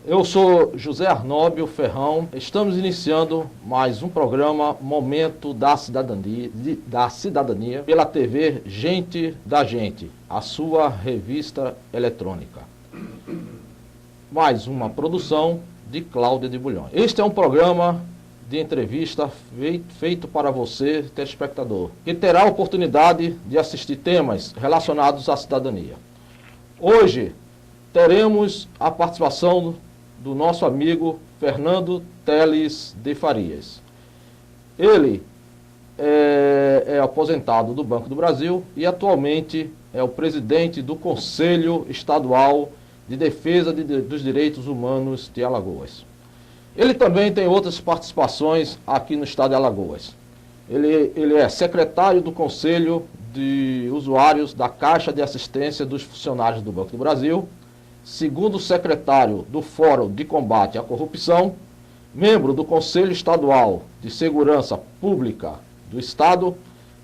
Eu sou José Arnóbio Ferrão. Estamos iniciando mais um programa Momento da Cidadania pela TV Gente da Gente, a sua revista eletrônica. Mais uma produção de Cláudia de Bulhões. Este é um programa de entrevista feito para você, telespectador, que terá a oportunidade de assistir temas relacionados à cidadania. Hoje teremos a participação do nosso amigo Fernando Teles de Farias. Ele é aposentado do Banco do Brasil e atualmente é o presidente do Conselho Estadual de Defesa dos Direitos Humanos de Alagoas. Ele também tem outras participações aqui no estado de Alagoas. Ele é secretário do Conselho de Usuários da Caixa de Assistência dos Funcionários do Banco do Brasil, segundo secretário do Fórum de Combate à Corrupção, membro do Conselho Estadual de Segurança Pública do Estado,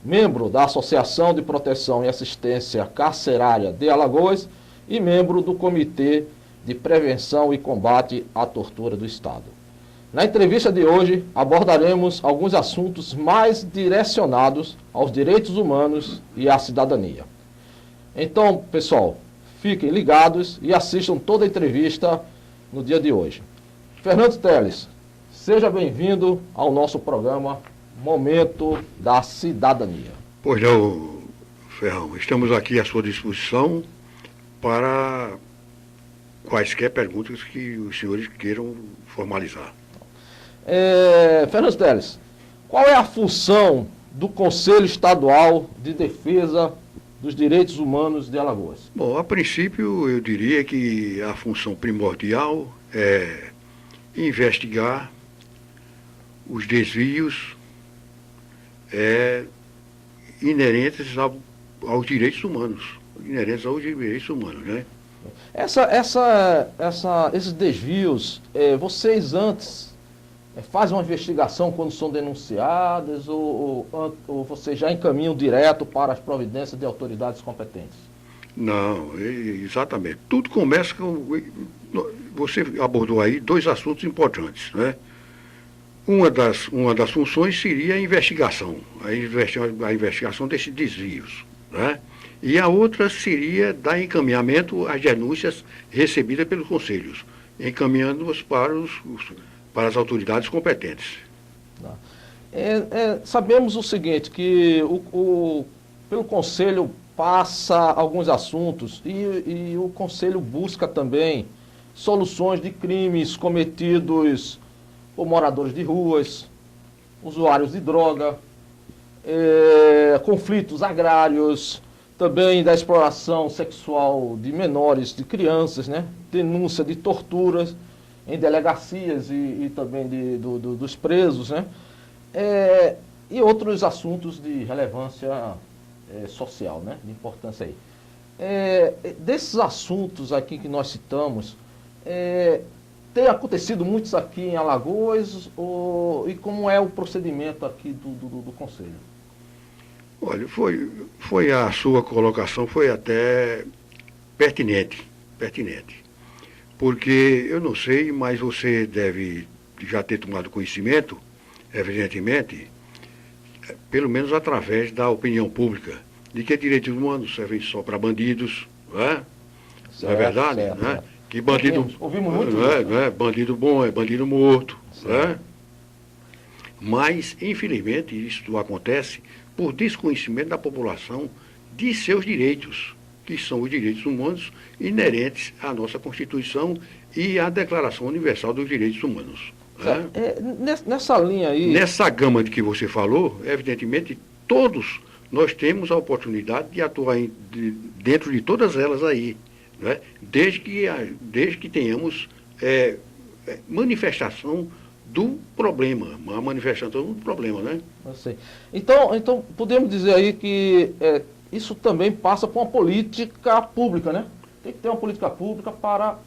membro da Associação de Proteção e Assistência Carcerária de Alagoas e membro do Comitê de Prevenção e Combate à Tortura do Estado. Na entrevista de hoje, abordaremos alguns assuntos mais direcionados aos direitos humanos e à cidadania. Então, pessoal, fiquem ligados e assistam toda a entrevista no dia de hoje. Fernando Teles, seja bem-vindo ao nosso programa Momento da Cidadania. Pois não, Ferrão, estamos aqui à sua disposição para quaisquer perguntas que os senhores queiram formalizar. Fernando Teles, qual é a função do Conselho Estadual de Defesa dos Direitos Humanos de Alagoas? Bom, a princípio eu diria que a função primordial é investigar os desvios inerentes aos direitos humanos, né? Esses desvios, vocês antes fazem uma investigação quando são denunciadas ou vocês já encaminham direto para as providências de autoridades competentes? Não, exatamente. Tudo começa com... Você abordou aí dois assuntos importantes, né? Uma das funções seria a investigação desses desvios, né? E a outra seria dar encaminhamento às denúncias recebidas pelos conselhos, encaminhando-as para as autoridades competentes. Sabemos o seguinte, que pelo Conselho passa alguns assuntos e o Conselho busca também soluções de crimes cometidos por moradores de ruas, usuários de droga, conflitos agrários, também da exploração sexual de menores, de crianças, né? Denúncia de torturas em delegacias e também dos presos, né? E outros assuntos de relevância social, né? De importância aí. Desses assuntos aqui que nós citamos, tem acontecido muitos aqui em Alagoas e como é o procedimento aqui do Conselho? Olha, foi a sua colocação foi até pertinente, porque eu não sei, mas você deve já ter tomado conhecimento, evidentemente, pelo menos através da opinião pública, de que direitos humanos servem só para bandidos, não é? Certo, não é verdade? certo, Não é? certo. Que bandido, Ouvimos muito não é, isso. não é? Bandido bom é bandido morto, não é? Certo. Mas, infelizmente, isso acontece por desconhecimento da população de seus direitos, que são os direitos humanos inerentes à nossa Constituição e à Declaração Universal dos Direitos Humanos. Né? Nessa linha aí... Nessa gama de que você falou, evidentemente, todos nós temos a oportunidade de atuar dentro de todas elas aí, né? desde que tenhamos manifestação do problema, uma manifestação do problema, né? Eu sei. Então, podemos dizer aí que isso também passa por uma política pública, né? Tem que ter uma política pública para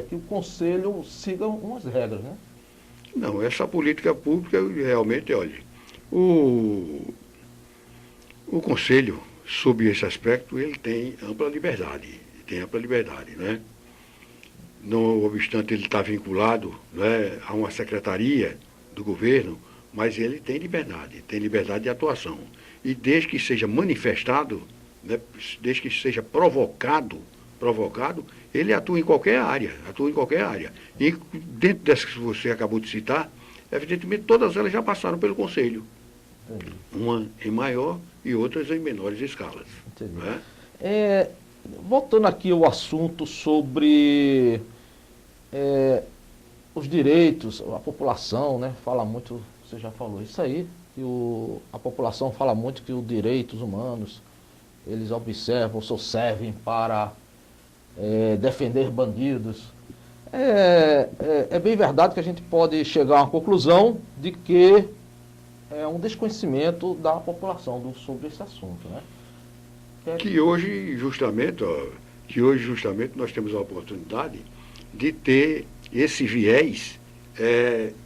que o Conselho siga umas regras, né? Não, essa política pública, realmente, olha, o Conselho, sob esse aspecto, ele tem ampla liberdade, né? não obstante ele estar vinculado, né, a uma secretaria do governo, mas ele tem liberdade de atuação. E desde que seja manifestado, né, desde que seja provocado, ele atua em qualquer área, E dentro dessas que você acabou de citar, evidentemente todas elas já passaram pelo Conselho. Entendi. Uma em maior e outras em menores escalas. Entendi. Né? Voltando aqui ao assunto sobre os direitos, a população, né, fala muito, você já falou isso aí, que a população fala muito que os direitos humanos, eles observam, só servem para defender bandidos. É bem verdade que a gente pode chegar a uma conclusão de que é um desconhecimento da população sobre esse assunto, né? Que hoje justamente nós temos a oportunidade de ter esse viés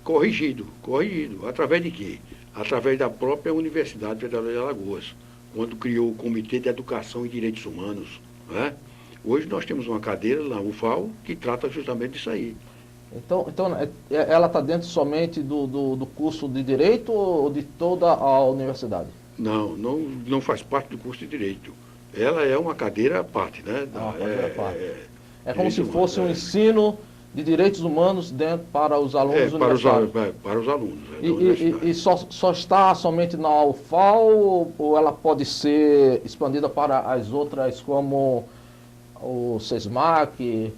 corrigido. Através de quê? Através da própria Universidade Federal de Alagoas, quando criou o Comitê de Educação e Direitos Humanos. Né? Hoje nós temos uma cadeira na UFAL que trata justamente disso aí. Então ela está dentro somente do curso de Direito ou de toda a universidade? Não faz parte do curso de Direito. Ela é uma cadeira à parte, né? É como se fosse um ensino de direitos humanos para os alunos universitários. Para os alunos. E só está somente na UFAL ou ela pode ser expandida para as outras, como o SESMAC,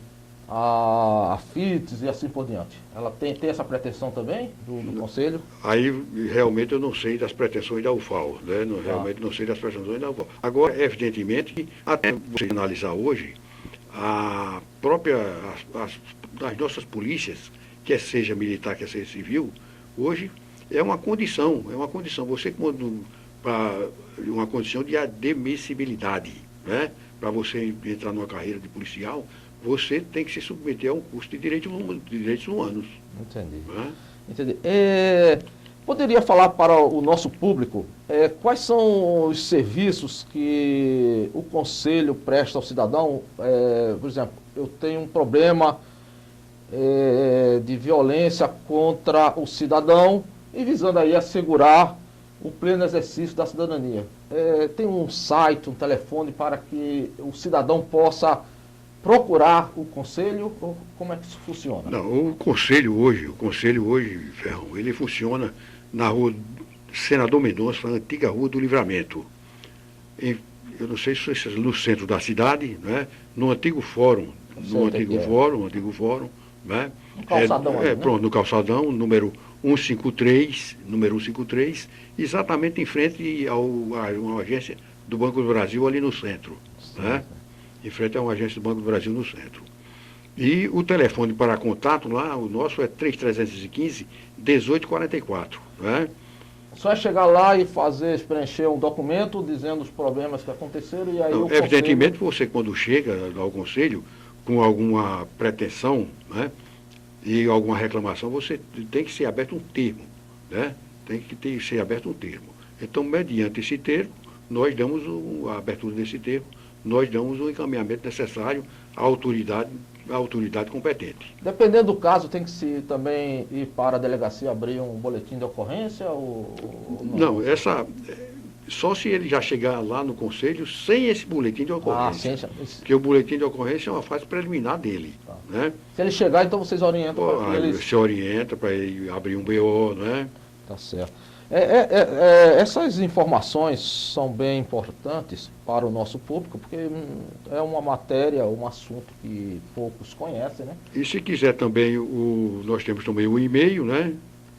a FITS e assim por diante? Ela tem essa pretensão também do Conselho? Aí realmente eu não sei das pretensões da UFAL, né? Realmente não sei das pretensões da UFAL. Agora, evidentemente, que até você analisar hoje, as nossas polícias, quer seja militar, quer seja civil, hoje é uma condição. Você para uma condição de admissibilidade, né? Para você entrar numa carreira de policial, você tem que se submeter a um curso de direitos humanos. Entendi. Né? Entendi. Poderia falar para o nosso público quais são os serviços que o Conselho presta ao cidadão? Por exemplo, eu tenho um problema de violência contra o cidadão e visando aí assegurar o pleno exercício da cidadania. Tem um site, um telefone para que o cidadão possa procurar o Conselho? Ou como é que isso funciona? Não, o Conselho hoje, Ferrão, ele funciona na rua Senador Mendonça, antiga Rua do Livramento. Eu não sei se é no centro da cidade, né? No antigo fórum, né? No calçadão ali, né? Pronto, no calçadão, número 153, exatamente em frente a uma agência do Banco do Brasil ali no centro. Né? Em frente a uma agência do Banco do Brasil no centro. E o telefone para contato lá, o nosso é 3315-1844. Né? Só é chegar lá e preencher um documento dizendo os problemas que aconteceram e aí não, evidentemente você quando chega ao Conselho com alguma pretensão, né, e alguma reclamação, você tem que ser aberto um termo. Né? Tem que ser aberto um termo. Então, mediante esse termo, nós damos a abertura desse termo, nós damos o encaminhamento necessário à autoridade competente. Dependendo do caso, tem que se também ir para a delegacia abrir um boletim de ocorrência? Não, só se ele já chegar lá no Conselho sem esse boletim de ocorrência. Sim. Porque o boletim de ocorrência é uma fase preliminar dele. Tá. Né? Se ele chegar, então vocês orientam para ele... Se orienta para ele abrir um BO, né? Tá certo. Essas informações são bem importantes para o nosso público, porque é uma matéria, um assunto que poucos conhecem, né? E se quiser também, nós temos também o e-mail, né?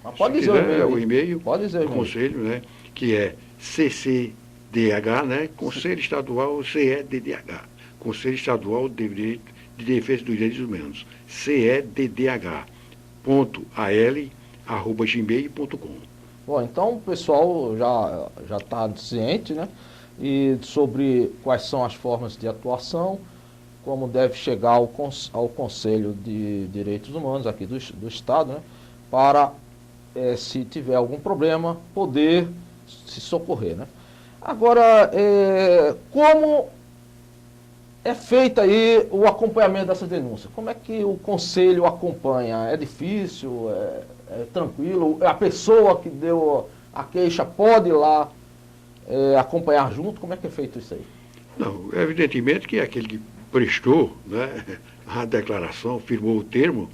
Mas pode dizer o e-mail. Pode dizer do Conselho, né? Que é CCDH, né? Conselho Estadual CEDDH. Conselho Estadual de Defesa dos Direitos Humanos. CEDDH.al@gmail.com. Bom, então o pessoal já está ciente, né? E sobre quais são as formas de atuação, como deve chegar ao Conselho de Direitos Humanos aqui do Estado, né? Para, se tiver algum problema, poder se socorrer, né? Agora, como É feito aí o acompanhamento dessas denúncias. Como é que o conselho acompanha? É difícil? É tranquilo? A pessoa que deu a queixa pode ir lá acompanhar junto? Como é que é feito isso aí? Não, evidentemente que aquele que prestou, né, a declaração, firmou o termo,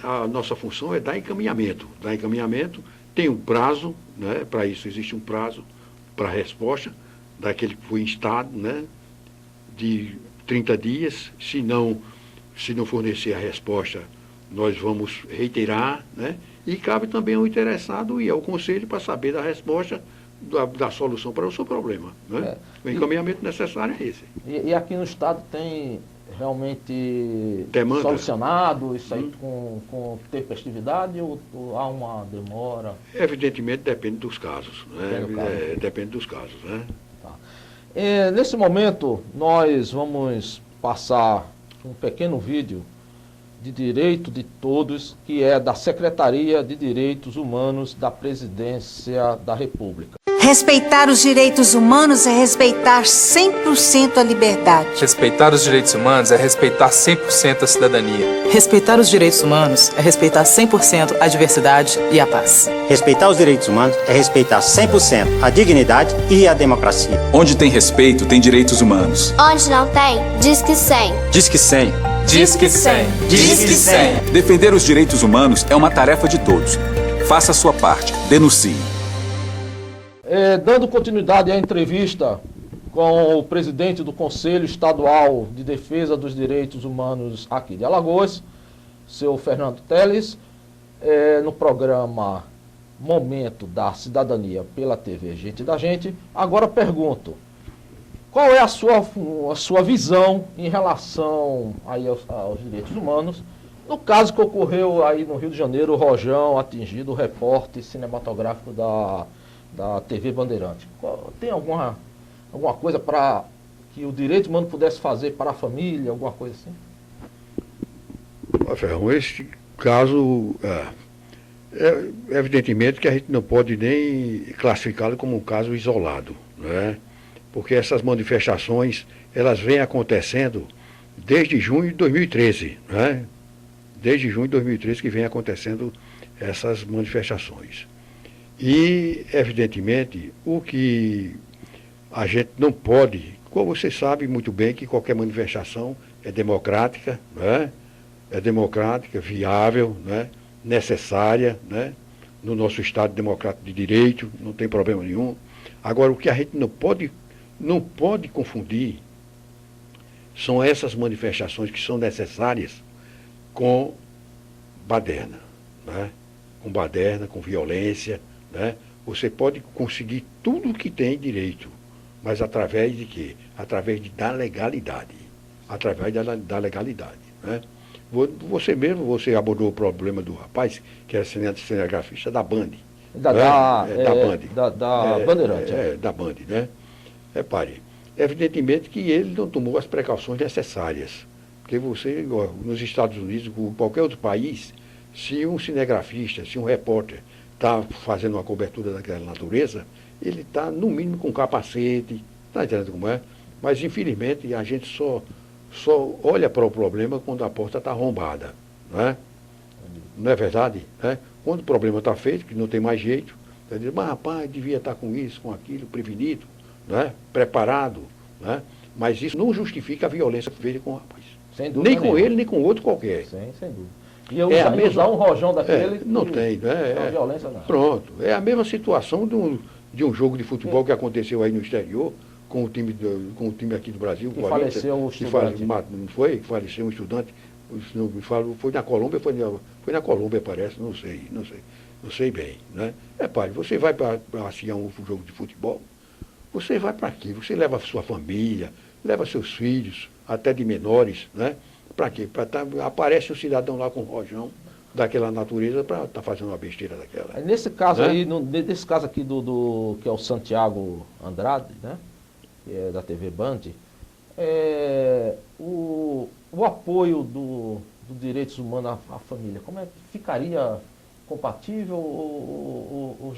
a nossa função é dar encaminhamento. Dar encaminhamento tem um prazo, né, para isso existe um prazo para a resposta daquele que foi instado, né, de 30 dias. Se não fornecer a resposta, nós vamos reiterar, né, e cabe também ao interessado e ao conselho para saber da resposta da solução para o seu problema. Né? O encaminhamento necessário é esse. E aqui no Estado tem realmente Demanda. Solucionado isso aí com tempestividade ou há uma demora? Evidentemente depende dos casos. Né? Depende dos casos. Né? Tá. Nesse momento, nós vamos passar um pequeno vídeo de Direito de Todos, que é da Secretaria de Direitos Humanos da Presidência da República. Respeitar os direitos humanos é respeitar 100% a liberdade. Respeitar os direitos humanos é respeitar 100% a cidadania. Respeitar os direitos humanos é respeitar 100% a diversidade e a paz. Respeitar os direitos humanos é respeitar 100% a dignidade e a democracia. Onde tem respeito, tem direitos humanos. Onde não tem, diz que 100. Diz que 100. Diz que 100. Diz que 100. Defender os direitos humanos é uma tarefa de todos. Faça a sua parte. Denuncie. Dando continuidade à entrevista com o presidente do Conselho Estadual de Defesa dos Direitos Humanos aqui de Alagoas, seu Fernando Teles, no programa Momento da Cidadania pela TV Gente da Gente. Agora pergunto, qual é a sua visão em relação aí aos direitos humanos, no caso que ocorreu aí no Rio de Janeiro, o Rojão atingido, o repórter cinematográfico da TV Bandeirante. Tem alguma coisa para que o direito humano pudesse fazer para a família, alguma coisa assim? Ferrão, esse caso, evidentemente que a gente não pode nem classificá-lo como um caso isolado, né? Porque essas manifestações, elas vêm acontecendo desde junho de 2013, né? Desde junho de 2013 que vem acontecendo essas manifestações. E, evidentemente, o que a gente não pode, como você sabe muito bem que qualquer manifestação é democrática, né? É democrática, viável, né? Necessária, né? No nosso Estado democrático de direito, não tem problema nenhum. Agora, o que a gente não pode confundir são essas manifestações que são necessárias com baderna, né? Com baderna, com violência, né? Você pode conseguir tudo o que tem direito, mas através de quê? Através da legalidade. Através da legalidade, né? Você abordou o problema do rapaz, que era cinegrafista da Band. Da Band. Da Bandeirante. Da Band, né? Repare, evidentemente que ele não tomou as precauções necessárias. Porque você, nos Estados Unidos, ou qualquer outro país, se um cinegrafista, se um repórter está fazendo uma cobertura daquela natureza, ele está, no mínimo, com capacete, está entendendo como é? Mas, infelizmente, a gente só olha para o problema quando a porta está arrombada, não é? Não é verdade? Né? Quando o problema está feito, que não tem mais jeito, tá dizendo, mas rapaz, devia estar com isso, com aquilo, prevenido, né? Preparado, né? Mas isso não justifica a violência que veio com o rapaz. Sem dúvida nem com nenhuma. ele, nem com outro qualquer. Sem dúvida. E eu usar um rojão daquele... não tem, né? Violência não. Pronto. É a mesma situação de um jogo de futebol que aconteceu aí no exterior, com o time aqui do Brasil. Que faleceu o estudante. Não foi? Faleceu um estudante. Não me falo, foi na Colômbia, foi na Colômbia, parece, não sei bem, né? Pai, você vai para assistir um jogo de futebol, você vai para quê? Você leva a sua família, leva seus filhos, até de menores, né? Para quê? Aparece o cidadão lá com o rojão daquela natureza para estar fazendo uma besteira daquela. Nesse caso aí, nesse caso aqui que é o Santiago Andrade, né? Que é da TV Band, o apoio dos direitos humanos à família, como é que ficaria compatível ou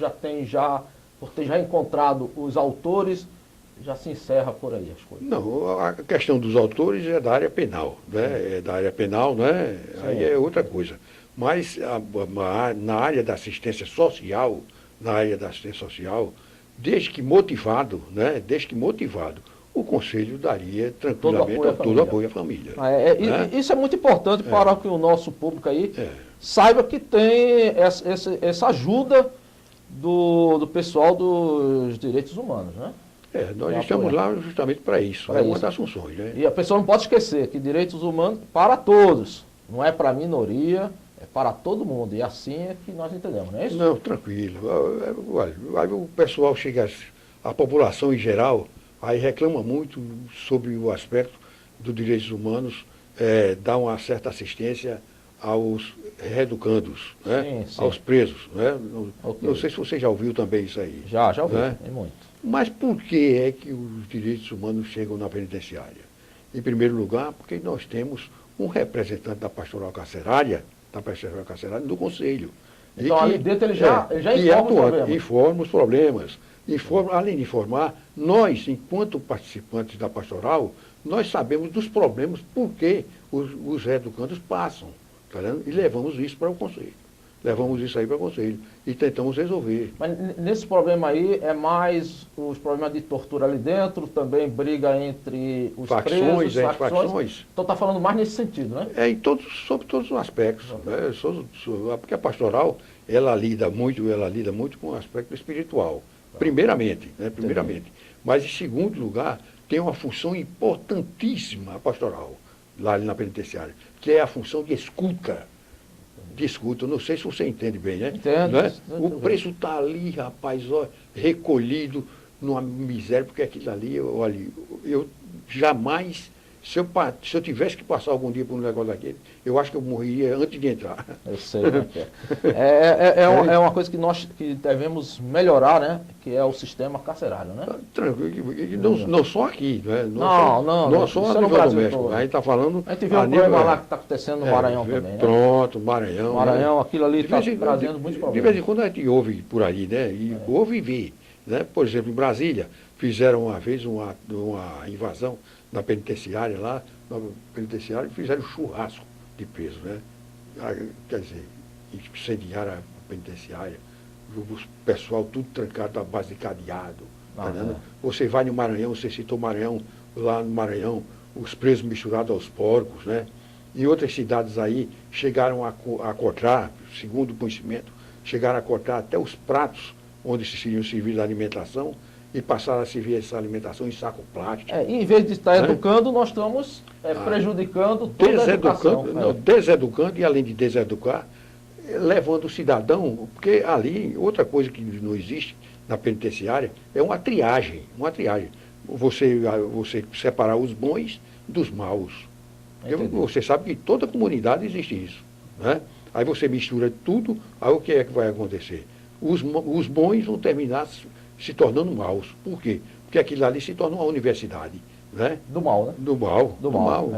por ter já encontrado os autores, já se encerra por aí as coisas. Não, a questão dos autores é da área penal, né? É da área penal, né? Aí é outra coisa. Mas na área da assistência social, desde que motivado, né? Desde que motivado, o Conselho daria tranquilamente todo apoio à família. Né? Isso é muito importante para que o nosso público aí saiba que tem essa ajuda do pessoal dos direitos humanos, né? Nós estamos lá justamente para isso. É uma das funções, né? E a pessoa não pode esquecer que direitos humanos para todos, não é para a minoria, é para todo mundo. E assim é que nós entendemos, não é isso? Não, tranquilo. Olha, aí o pessoal chega, a população em geral, aí reclama muito sobre o aspecto dos direitos humanos, dá uma certa assistência aos reeducandos, né? Sim. Aos presos. Né? Não sei se você já ouviu também isso aí. Já ouvi, né? muito. Mas por que é que os direitos humanos chegam na penitenciária? Em primeiro lugar, porque nós temos um representante da pastoral carcerária no Conselho. Então, ali dentro ele já informa os problemas. Além de informar, nós, enquanto participantes da pastoral, nós sabemos dos problemas por que os reeducandos passam. Tá vendo? E levamos isso para o Conselho. Levamos isso aí para o Conselho e tentamos resolver. Mas nesse problema aí é mais os problemas de tortura ali dentro, também briga entre os facções. facções. Então está falando mais nesse sentido, né? Sobre todos os aspectos. Né? Porque a pastoral, ela lida muito com o aspecto espiritual. Primeiramente. Mas em segundo lugar, tem uma função importantíssima a pastoral, lá ali na penitenciária, que é a função de escuta. Não sei se você entende bem, né? Entendo. Né? O preço está ali, rapaz, ó, recolhido numa miséria, porque aquilo ali, eu jamais, se eu tivesse que passar algum dia por um negócio daquele, eu acho que eu morreria antes de entrar. Eu sei como é. É uma coisa que nós devemos melhorar, né? Que é o sistema carcerário, né? Tranquilo. Não só aqui, né? Não só a nível doméstico. A gente está falando... A gente vê um problema lá que está acontecendo no Maranhão também, né? Pronto, Maranhão. Maranhão, aquilo ali está trazendo muitos problemas. De vez em quando a gente ouve por aí, né? Ouve e vê. Né? Por exemplo, em Brasília, fizeram uma vez uma invasão na penitenciária lá, e fizeram churrasco de preso, né? Quer dizer, incendiaram a penitenciária, o pessoal tudo trancado à base de cadeado. Tá vendo? Você vai no Maranhão, você citou Maranhão, lá no Maranhão, os presos misturados aos porcos, né? Em outras cidades aí, chegaram a cortar, segundo o conhecimento, chegaram a cortar até os pratos onde se seriam servidos a alimentação, e passaram a servir essa alimentação em saco plástico. Em vez de estar educando, nós estamos prejudicando toda a educação. Deseducando, e além de deseducar, levando o cidadão, porque ali, outra coisa que não existe na penitenciária, é uma triagem. Você separar os bons dos maus. Você sabe que toda comunidade existe isso. Né? Aí você mistura tudo, aí o que é que vai acontecer? Os bons vão terminar se tornando maus. Por quê? Porque aquilo ali se torna uma universidade. Né? Do mal, né? Do mal.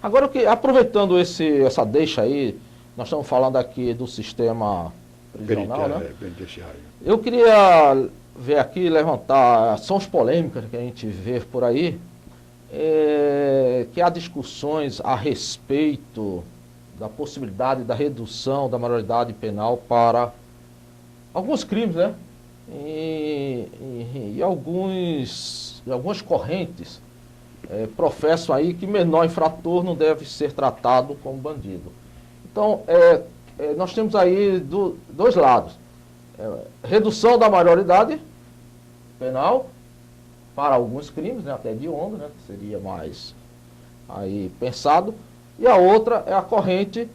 Agora, aproveitando essa deixa aí, nós estamos falando aqui do sistema prisional, né? Penitenciário. Eu queria ver aqui, levantar ações polêmicas que a gente vê por aí, que há discussões a respeito da possibilidade da redução da maioridade penal para alguns crimes, né? E algumas correntes professam aí que menor infrator não deve ser tratado como bandido. Então, nós temos aí dois lados. Redução da maioridade penal para alguns crimes, né, até de onda, né, que seria mais aí pensado. E a outra é a corrente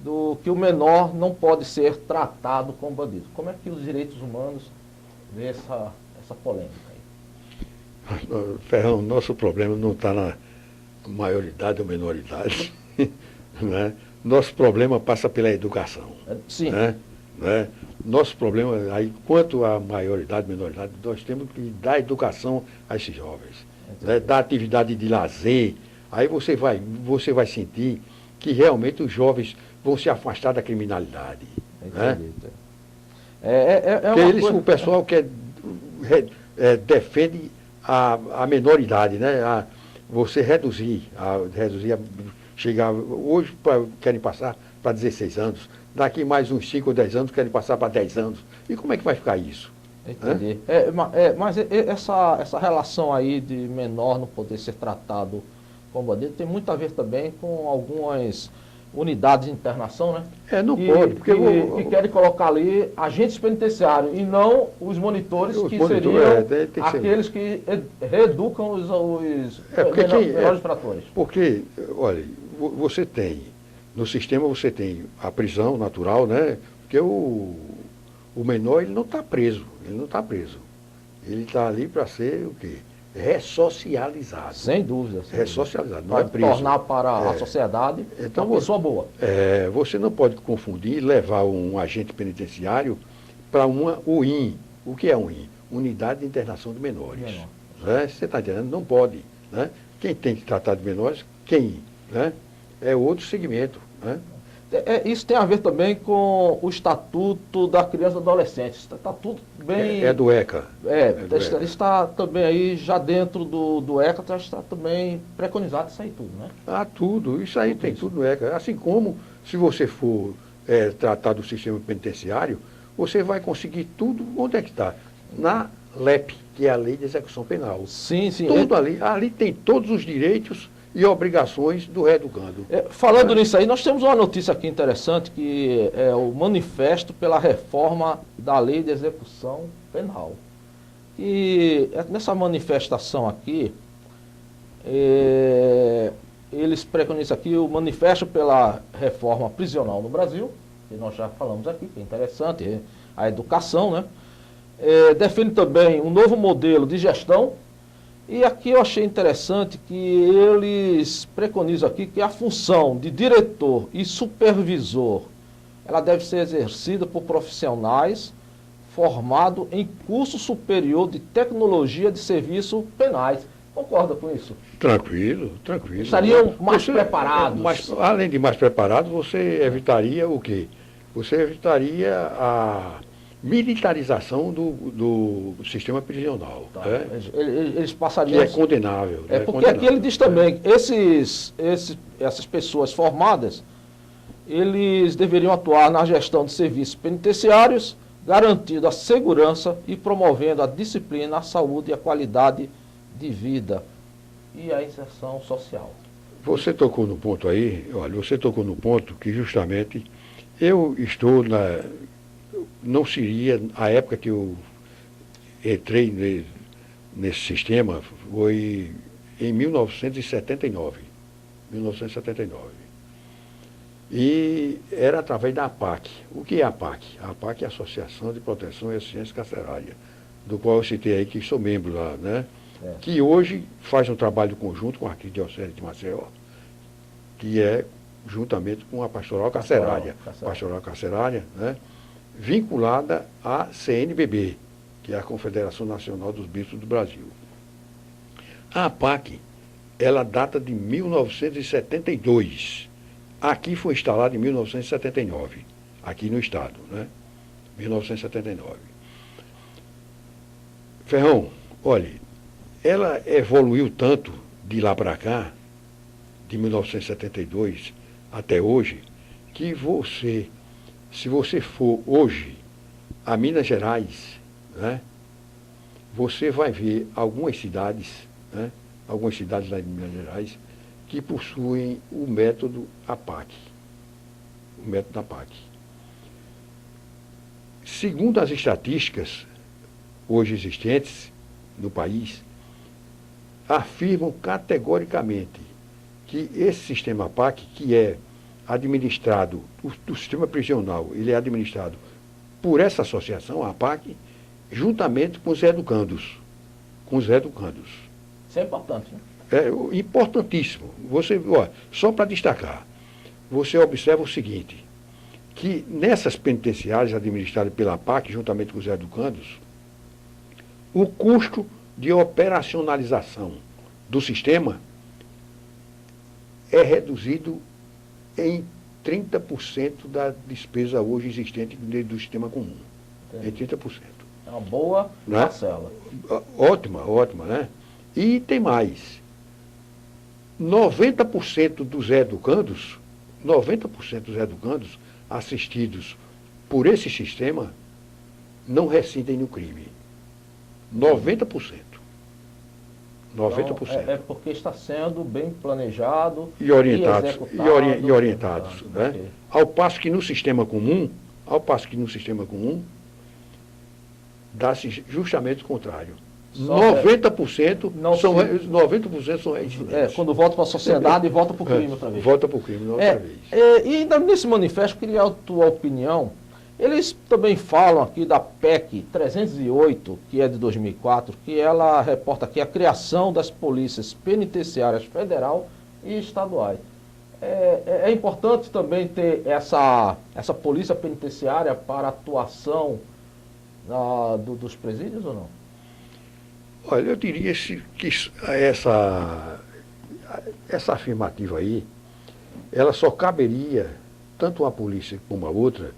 do que o menor não pode ser tratado como bandido. Como é que os direitos humanos vê essa polêmica aí? Ferrão, nosso problema não está na maioridade ou menoridade. Né? Nosso problema passa pela educação. Sim. Né? Nosso problema, aí, quanto à maioridade e menoridade, nós temos que dar educação a esses jovens. Né? Dar atividade de lazer. Aí você vai sentir que realmente os jovens vão se afastar da criminalidade. Né? Uma o pessoal defende a menoridade, né? Você reduzir, chegar hoje querem passar para 16 anos, daqui mais uns 5 ou 10 anos querem passar para 10 anos. E como é que vai ficar isso? Entendi. Mas essa relação aí de menor não poder ser tratado como bandido tem muito a ver também com algumas unidades de internação, né? Não pode, porque... que querem colocar ali agentes penitenciários e não os monitores que seriam aqueles que reeducam os menores infratores. Porque, olha, você tem, no sistema você tem a prisão natural, né? Porque o menor, ele não está preso, Ele está ali para ser o quê? Ressocializado. Sem dúvida. Ressocializado, não é preso. Tornar para a sociedade uma pessoa boa. Você não pode confundir e levar um agente penitenciário para uma UIM. O que é UIM? Unidade de Internação de Menores. Né? Você está entendendo? Não pode. Né? Quem tem que tratar de menores, né? É outro segmento. Né? Isso tem a ver também com o Estatuto da Criança e do Adolescente. Está tudo bem... É do ECA. Está também aí, já dentro do ECA, está também preconizado isso aí tudo, né? Tudo. Isso aí tem tudo no ECA. Assim como, se você for tratar do sistema penitenciário, você vai conseguir tudo onde é que está? Na LEP, que é a Lei de Execução Penal. Sim. Tudo ali. Ali tem todos os direitos e obrigações do reeducando. Falando nisso aí, nós temos uma notícia aqui interessante, que é o manifesto pela reforma da Lei de Execução Penal. E nessa manifestação aqui, eles preconizam aqui o manifesto pela reforma prisional no Brasil, que nós já falamos aqui, que é interessante, a educação, né? Defende também um novo modelo de gestão. E aqui eu achei interessante que eles preconizam aqui que a função de diretor e supervisor, ela deve ser exercida por profissionais formados em curso superior de tecnologia de serviços penais. Concorda com isso? Tranquilo. Estariam mais preparados. Além de mais preparados, você evitaria o quê? Você evitaria a militarização do sistema prisional. Tá. Eles passariam... Que é condenável. Porque aqui ele diz também, essas pessoas formadas, eles deveriam atuar na gestão de serviços penitenciários, garantindo a segurança e promovendo a disciplina, a saúde e a qualidade de vida e a inserção social. Você tocou no ponto aí, que justamente eu estou não seria, a época que eu entrei nesse sistema foi em 1979. E era através da APAC. O que é a APAC? A APAC é a Associação de Proteção e Assistência Carcerária, do qual eu citei aí que sou membro lá, né? Que hoje faz um trabalho conjunto com a Arquidiocese de Maceió, que é juntamente com a Pastoral Carcerária. Pastoral Carcerária, né? Vinculada à CNBB, que é a Confederação Nacional dos Bispos do Brasil. A APAC, ela data de 1972. Aqui foi instalada em 1979, aqui no estado, né? 1979. Ferrão, olha, ela evoluiu tanto de lá para cá, de 1972 até hoje, que se você for hoje a Minas Gerais, né, você vai ver algumas cidades, né, algumas cidades lá em Minas Gerais, que possuem o método APAC. O método APAC. Segundo as estatísticas hoje existentes no país, afirmam categoricamente que esse sistema APAC, que é administrado, o sistema prisional, ele é administrado por essa associação, a APAC, juntamente com os educandos. Isso é importante, né? É importantíssimo. Só para destacar, você observa o seguinte, que nessas penitenciárias administradas pela APAC, juntamente com os educandos, o custo de operacionalização do sistema é reduzido em 30% da despesa hoje existente do sistema comum. Em 30%. uma boa né? parcela. Ótima, ótima, né? E tem mais. 90% dos educandos assistidos por esse sistema não recidem no crime. 90%. 90%. Então, é porque está sendo bem planejado E orientados, executado, e orientados, né? ok. Ao passo que no sistema comum, dá-se justamente o contrário. Só 90% não são, se- 90% são reincidentes. Quando volta para a sociedade e volta para o crime outra vez. Volta para o crime outra É, vez. e ainda nesse manifesto, queria a tua opinião. Eles também falam aqui da PEC 308, que é de 2004, que ela reporta aqui a criação das polícias penitenciárias federal e estaduais. É importante também ter essa polícia penitenciária para a atuação dos presídios ou não? Olha, eu diria que essa afirmativa aí, ela só caberia, tanto uma polícia como a outra,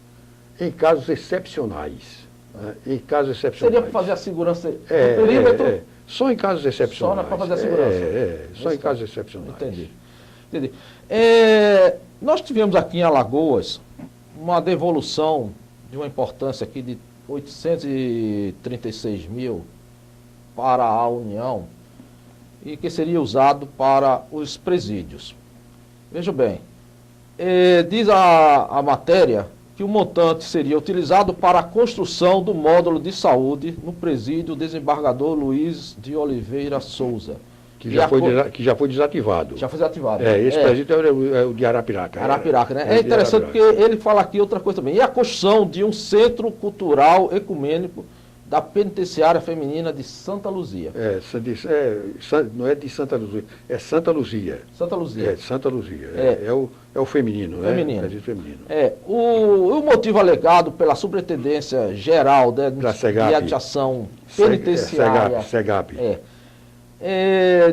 em casos excepcionais. Né? Em casos excepcionais. Seria para fazer a segurança do É, perímetro? é. Só em casos excepcionais. Só para fazer a segurança? Só em casos excepcionais. Entendi. Nós tivemos aqui em Alagoas uma devolução de uma importância aqui de 836 mil para a União e que seria usado para os presídios. Veja bem, diz a matéria que o montante seria utilizado para a construção do módulo de saúde no presídio Desembargador Luiz de Oliveira Souza. Que já foi desativado. Já foi desativado. Esse presídio é o de Arapiraca. Arapiraca, né? É interessante porque ele fala aqui outra coisa também. E a construção de um centro cultural ecumênico da penitenciária feminina de Santa Luzia. Não é de Santa Luzia, é Santa Luzia. Santa Luzia. Santa Luzia. É o feminino, né? Feminino. Presídio feminino. O motivo alegado pela Superintendência Geral de SEGAP. Administração Penitenciária SEGAP.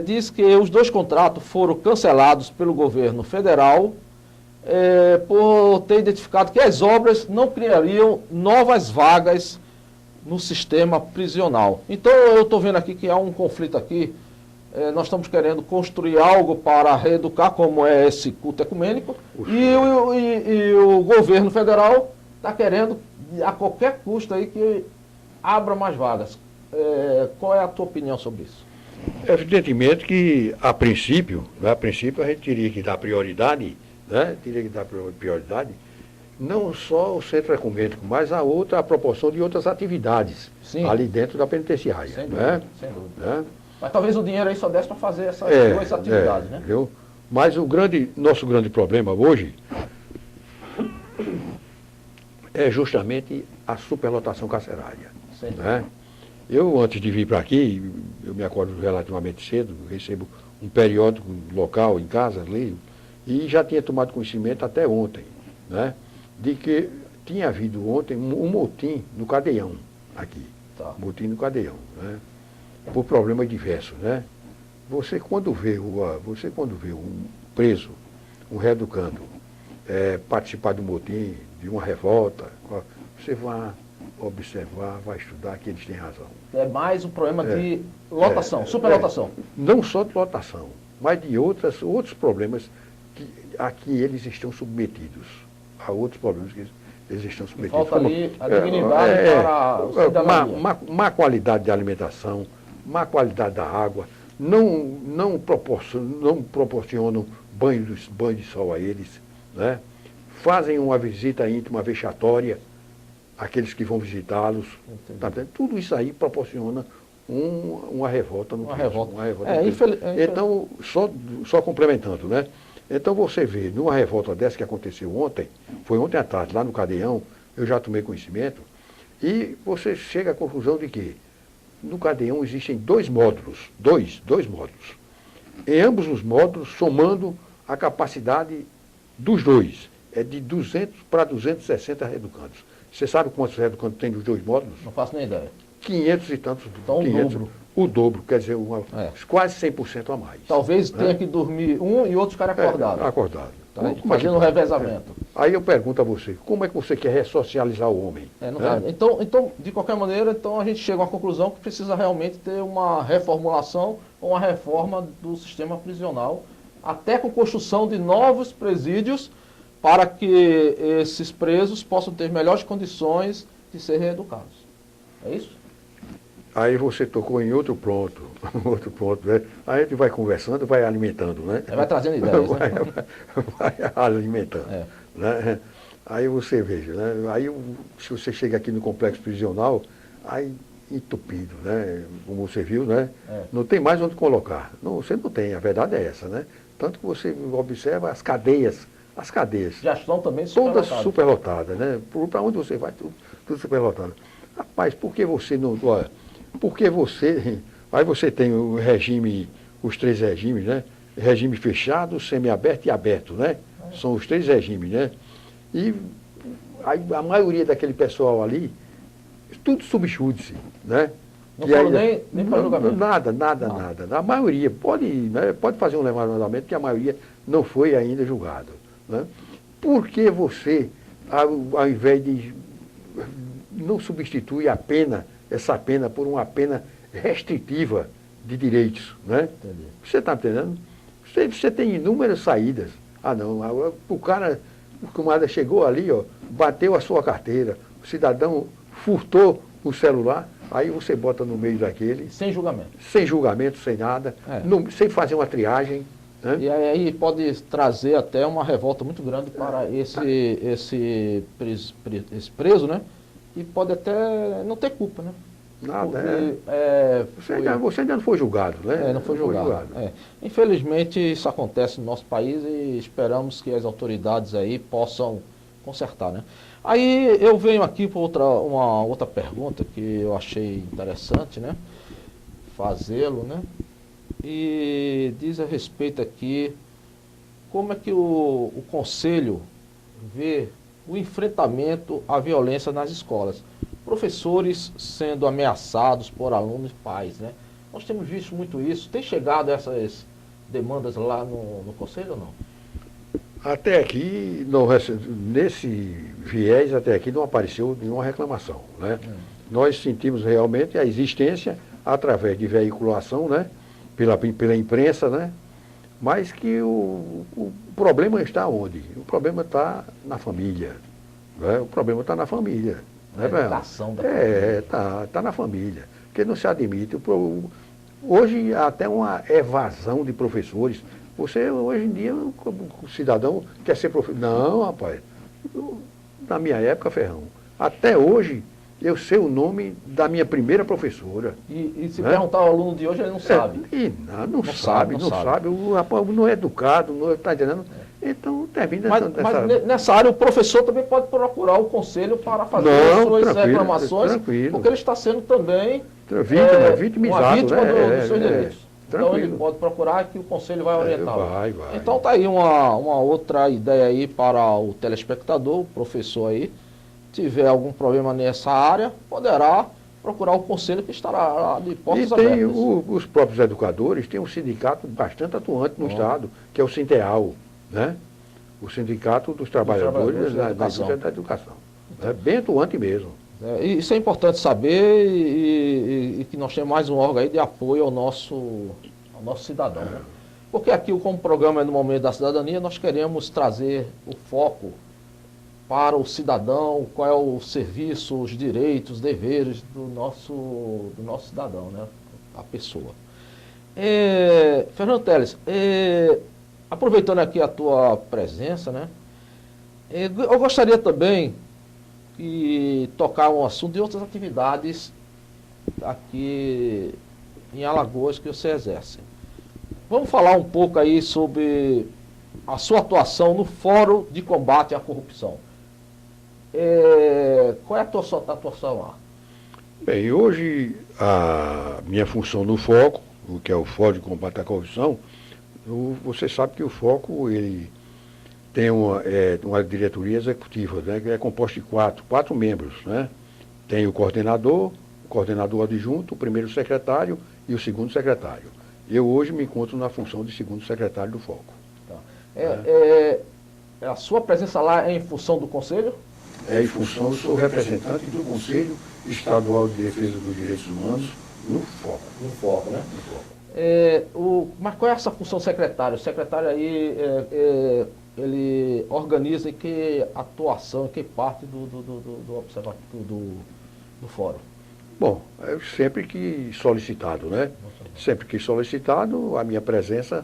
Diz que os dois contratos foram cancelados pelo governo federal por ter identificado que as obras não criariam novas vagas no sistema prisional. Então eu estou vendo aqui que há um conflito aqui. Nós estamos querendo construir algo para reeducar, como é esse culto ecumênico, e o governo federal está querendo, a qualquer custo, aí, que abra mais vagas. Qual é a tua opinião sobre isso? Evidentemente que, a princípio a gente teria que dar prioridade, né? Não só o centro ecumênico, mas a proporção de outras atividades. Sim. Ali dentro da penitenciária. Sem dúvida, né? sem dúvida. Né? Mas talvez o dinheiro aí só desse para fazer essas duas atividades, né? Viu? Mas nosso grande problema hoje é justamente a superlotação carcerária. Né? Eu, antes de vir para aqui, eu me acordo relativamente cedo, recebo um periódico local em casa, leio, e já tinha tomado conhecimento até ontem, né, de que tinha havido ontem um motim no Cadeião, aqui. Tá. Motim no Cadeião, né, por problemas diversos, né. Você quando vê um preso, um reeducando, participar de um motim, de uma revolta, você vai observar, vai estudar que eles têm razão. É mais um problema de lotação, superlotação. Não só de lotação, mas de outros problemas a que eles estão submetidos. Há outros problemas que eles estão submetidos. Falta ali a dignidade para o cidadania. Má qualidade de alimentação, má qualidade da água, não proporcionam banho de sol a eles, né? Fazem uma visita íntima vexatória àqueles que vão visitá-los. Tá vendo? Tudo isso aí proporciona uma revolta no preso. Então, só complementando, né? Então você vê, numa revolta dessa que aconteceu ontem, foi ontem à tarde, lá no Cadeião, eu já tomei conhecimento, e você chega à conclusão de que no Cadeião existem dois módulos. Em ambos os módulos, somando a capacidade dos dois, é de 200 para 260 reeducandos. Você sabe quantos reeducandos tem nos dois módulos? Não faço nem ideia. 500 e tantos. Então, 500, o dobro, quer dizer, quase 100% a mais. Talvez tenha que dormir um e outro ficar acordado. Acordado. Tá fazendo o revezamento. Aí eu pergunto a você, como é que você quer ressocializar o homem? Então, de qualquer maneira, então a gente chega a uma conclusão que precisa realmente ter uma reformulação ou uma reforma do sistema prisional, até com construção de novos presídios, para que esses presos possam ter melhores condições de ser reeducados. É isso? Aí você tocou em outro ponto, né? Aí a gente vai conversando, vai alimentando, né? Vai trazendo ideias, vai alimentando. Né? Aí você veja, né? Aí se você chega aqui no complexo prisional, aí entupido, né? Como você viu, né? Não tem mais onde colocar. Não, você não tem, a verdade é essa, né? Tanto que você observa as cadeias. Já estão também todas superlotadas, né? Para onde você vai, tudo superlotado. Rapaz, por que você não... Olha, porque você... Aí você tem o regime, os 3 regimes, né? Regime fechado, semiaberto e aberto, né? São os 3 regimes, né? E a maioria daquele pessoal ali, tudo subjúdice, né? Não foram nem para julgamento. Nada. A maioria pode fazer um levantamento que a maioria não foi ainda julgado. Né? Por que você, ao invés de não substitui essa pena por uma pena restritiva de direitos? Né? Você está entendendo? Você tem inúmeras saídas. O camarada chegou ali, ó, bateu a sua carteira, o cidadão furtou o celular, aí você bota no meio daquele. Sem julgamento. Sem julgamento, sem nada, sem fazer uma triagem. Né? E aí pode trazer até uma revolta muito grande para esse preso, né? E pode até não ter culpa, né? Nada, Porque, você ainda não foi julgado, né? Não foi julgado. Infelizmente isso acontece no nosso país e esperamos que as autoridades aí possam consertar, né? Aí eu venho aqui para uma outra pergunta que eu achei interessante, né? Fazê-lo, né? E diz a respeito aqui como é que o Conselho vê o enfrentamento à violência nas escolas. Professores sendo ameaçados por alunos e pais, né? Nós temos visto muito isso. Tem chegado essas demandas lá no Conselho ou não? Até aqui, nesse viés, até aqui não apareceu nenhuma reclamação, né? Nós sentimos realmente a existência através de veiculação, né? Pela imprensa, né? Mas que o problema está onde? O problema está na família. Né? O problema está na família. Na educação da família. Está na família. Porque não se admite. Hoje há até uma evasão de professores. Você, hoje em dia, o cidadão quer ser professor. Não, rapaz. Na minha época, Ferrão, até hoje, eu sei o nome da minha primeira professora. E se perguntar ao aluno de hoje, ele não sabe. Não sabe. O rapaz não é educado, não está entendendo. Então, termina mas nessa área, o professor também pode procurar o conselho para fazer suas reclamações, porque ele está sendo também vitimizado, uma vítima dos seus direitos. Então, Tranquilo. ele pode procurar que o conselho vai orientá-lo. Vai. Então, está aí uma outra ideia aí para o telespectador, o professor aí. Tiver algum problema nessa área, poderá procurar o conselho que estará de portas abertas. E tem os próprios educadores, tem um sindicato bastante atuante no Estado, que é o Sinteal, né? O Sindicato dos Trabalhadores da Indústria da Educação. É bem atuante mesmo. Isso é importante saber e que nós temos mais um órgão aí de apoio ao nosso cidadão. Né? Porque aqui, como programa é no Momento da Cidadania, nós queremos trazer o foco para o cidadão, qual é o serviço, os direitos, os deveres do nosso cidadão, né? A pessoa. Fernando Teles, aproveitando aqui a tua presença, né? Eu gostaria também de tocar um assunto de outras atividades aqui em Alagoas que você exerce. Vamos falar um pouco aí sobre a sua atuação no Fórum de Combate à Corrupção. Qual é a tua atuação lá? Bem, hoje a minha função no FOCO, o que é o Fórum de Combate à Corrupção, você sabe que o FOCO ele tem uma diretoria executiva, né, que é composta de quatro membros. Né? Tem o coordenador adjunto, o primeiro secretário e o segundo secretário. Eu hoje me encontro na função de segundo secretário do FOCO. Tá. A sua presença lá é em função do Conselho? Em função, eu sou representante do Conselho Estadual de Defesa dos Direitos Humanos no FOCO. No foco, né? Mas qual é essa função do secretário? O secretário aí, ele organiza em que atuação, em que parte do observatório, do fórum? Bom, sempre que solicitado, né? Sempre que solicitado, a minha presença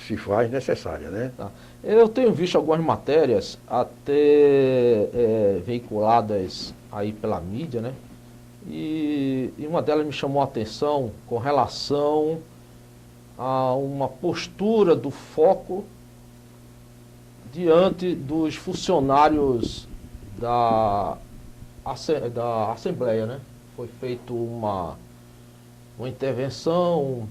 se faz necessária, né? Tá. Eu tenho visto algumas matérias até veiculadas aí pela mídia, né? E uma delas me chamou a atenção com relação a uma postura do foco diante dos funcionários da Assembleia, né? Foi feita uma intervenção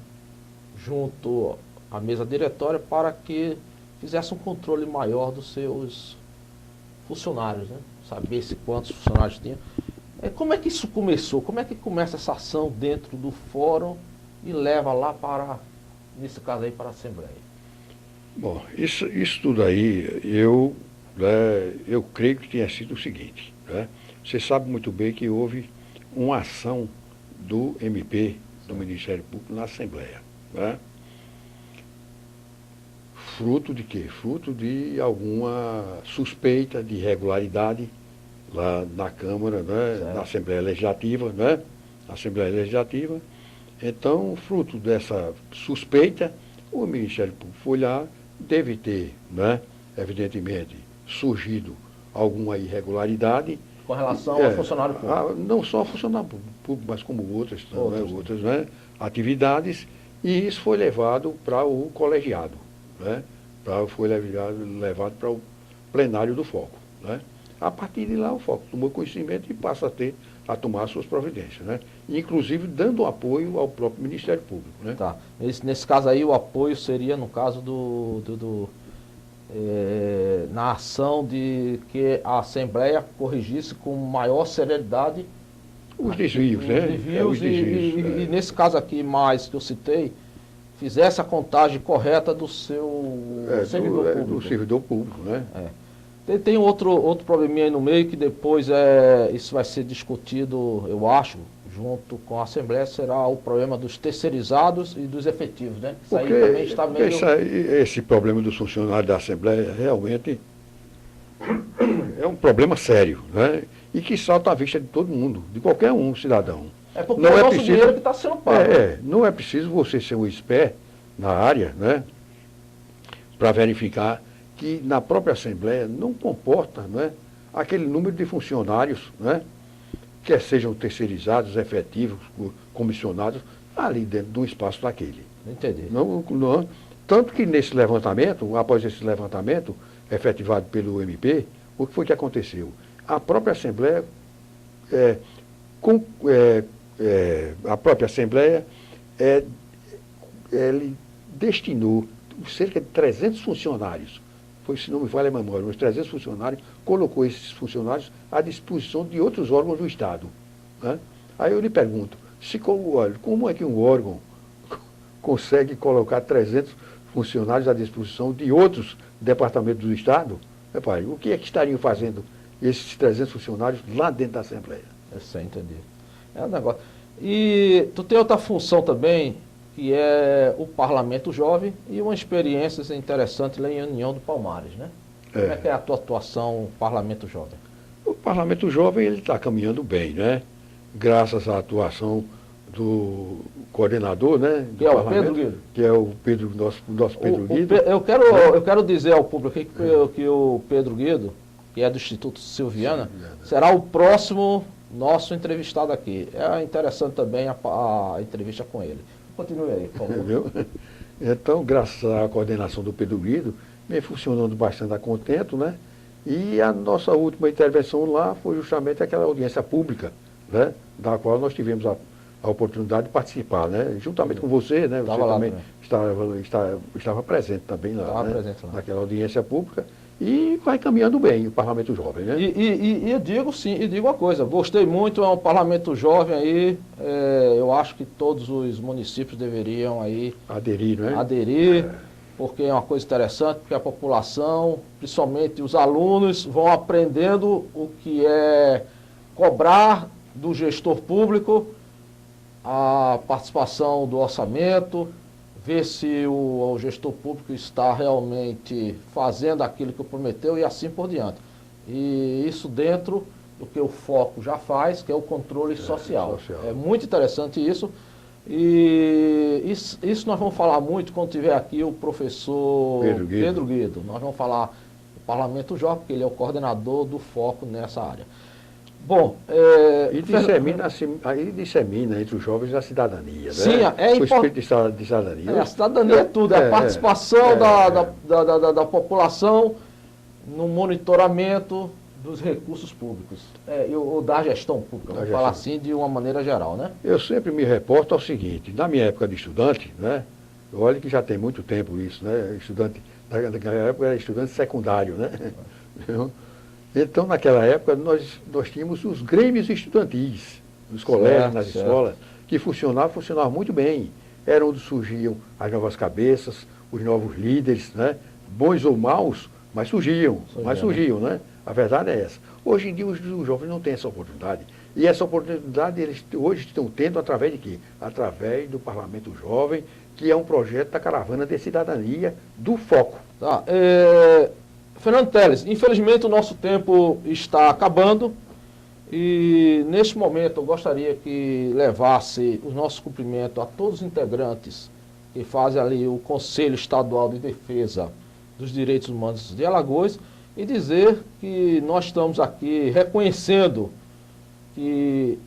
junto à mesa diretória para que fizesse um controle maior dos seus funcionários, né? Saber se quantos funcionários tinha. Como é que isso começou? Como é que começa essa ação dentro do fórum e leva lá para, nesse caso aí, para a Assembleia? Bom, isso tudo aí, eu creio que tenha sido o seguinte, né? Você sabe muito bem que houve uma ação do MP, do Ministério Público, na Assembleia, né? Fruto de quê? Fruto de alguma suspeita de irregularidade lá na Câmara, né? Na Assembleia Legislativa, né? Assembleia Legislativa. Então, fruto dessa suspeita, o Ministério Público foi lá, deve ter, né? Evidentemente, surgido alguma irregularidade. Com relação ao funcionário público? Não só ao funcionário público, mas como outras né? Atividades, e isso foi levado para o colegiado, né? Foi levado para o plenário do FOCO, né? A partir de lá, o FOCO tomou conhecimento e passa a tomar suas providências, né? Inclusive dando apoio ao próprio Ministério Público, né? Tá. Nesse caso aí, o apoio seria, no caso na ação de que a Assembleia corrigisse com maior celeridade os desvios, né? Os desvios, e nesse caso aqui mais que eu citei, fizesse a contagem correta do seu servidor público. Do servidor público, né? Tem outro probleminha aí no meio que depois isso vai ser discutido, eu acho, junto com a Assembleia, será o problema dos terceirizados e dos efetivos, né? Isso aí também está meio... Esse problema dos funcionários da Assembleia realmente é um problema sério, né? E que salta à vista de todo mundo, de qualquer cidadão. Porque não é o nosso dinheiro que está sendo pago. Não é preciso você ser um expert na área, né? Para verificar que na própria Assembleia não comporta, né, aquele número de funcionários, né, quer sejam terceirizados, efetivos, comissionados, ali dentro de um espaço daquele. Entendi. Tanto que nesse levantamento, após esse levantamento efetivado pelo MP, o que foi que aconteceu? A própria Assembleia, ele destinou cerca de 300 funcionários, se não me falha a memória, uns 300 funcionários, colocou esses funcionários à disposição de outros órgãos do Estado, né? Aí eu lhe pergunto, como é que um órgão consegue colocar 300 funcionários à disposição de outros departamentos do Estado? Pai, o que é que estariam fazendo esses 300 funcionários lá dentro da Assembleia? Eu sei, entendi. É um negócio. E tu tem outra função também, que é o Parlamento Jovem e uma experiência interessante lá em União do Palmares, né? Como é que é a tua atuação no Parlamento Jovem? O Parlamento Jovem ele está caminhando bem, né? Graças à atuação do coordenador, né? Que é o Pedro Guido. Que é o Pedro, nosso Pedro Guido. Eu quero dizer ao público que o Pedro Guido, que é do Instituto Silviana, será o próximo nosso entrevistado aqui. É interessante também a entrevista com ele. Continue aí, por favor. Então, graças à coordenação do Pedro Guido, vem funcionando bastante a contento, né? E a nossa última intervenção lá foi justamente aquela audiência pública, né? Da qual nós tivemos a oportunidade de participar, né? Juntamente com você, né? Você também estava presente também lá, estava né? presente lá. Naquela audiência pública. E vai caminhando bem o Parlamento Jovem, né? E eu digo sim, e digo uma coisa, gostei muito, é um Parlamento Jovem aí, eu acho que todos os municípios deveriam aí aderir, né? Aderir. porque é uma coisa interessante, porque a população, principalmente os alunos, vão aprendendo o que é cobrar do gestor público a participação do orçamento, ver se o gestor público está realmente fazendo aquilo que prometeu e assim por diante. E isso dentro do que o foco já faz, que é o controle social. É muito interessante isso. E isso nós vamos falar muito quando tiver aqui o professor Pedro Guido. Nós vamos falar do Parlamento Jovem, porque ele é o coordenador do foco nessa área. Bom, aí dissemina entre os jovens a cidadania, né? Sim, é o espírito de cidadania. A cidadania é tudo, é a participação da população no monitoramento dos recursos públicos, ou da gestão pública, vamos falar assim de uma maneira geral, né? Eu sempre me reporto ao seguinte, na minha época de estudante, né? Olha que já tem muito tempo isso, né? Estudante, naquela época era estudante secundário, né? Então, naquela época, nós tínhamos os grêmios estudantis, nos colégios, nas escolas, que funcionavam muito bem. Era onde surgiam as novas cabeças, os novos líderes, né? Bons ou maus, mas surgiam, né? A verdade é essa. Hoje em dia, os jovens não têm essa oportunidade. E essa oportunidade eles hoje estão tendo através de quê? Através do Parlamento Jovem, que é um projeto da Caravana de Cidadania do Foco. Tá, Fernando Teles, infelizmente o nosso tempo está acabando e neste momento eu gostaria que levasse o nosso cumprimento a todos os integrantes que fazem ali o Conselho Estadual de Defesa dos Direitos Humanos de Alagoas e dizer que nós estamos aqui reconhecendo que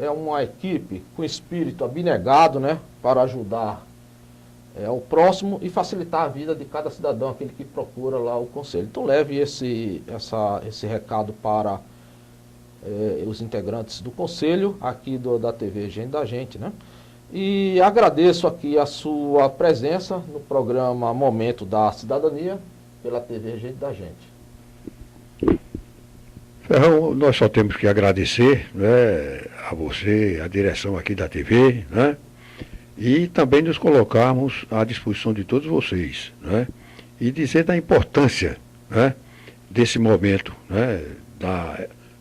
é uma equipe com espírito abnegado, né, para ajudar o próximo e facilitar a vida de cada cidadão, aquele que procura lá o conselho. Então leve esse recado para os integrantes do conselho, aqui da TV Gente da Gente, né? E agradeço aqui a sua presença no programa Momento da Cidadania, pela TV Gente da Gente. Ferrão, nós só temos que agradecer, né, a você, a direção aqui da TV, né? E também nos colocarmos à disposição de todos vocês, né? E dizer da importância, né, desse momento, né,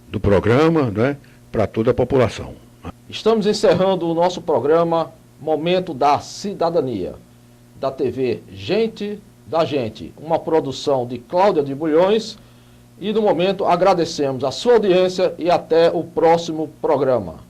do programa, né, para toda a população. Estamos encerrando o nosso programa Momento da Cidadania, da TV Gente da Gente, uma produção de Cláudia de Bulhões, e no momento agradecemos a sua audiência e até o próximo programa.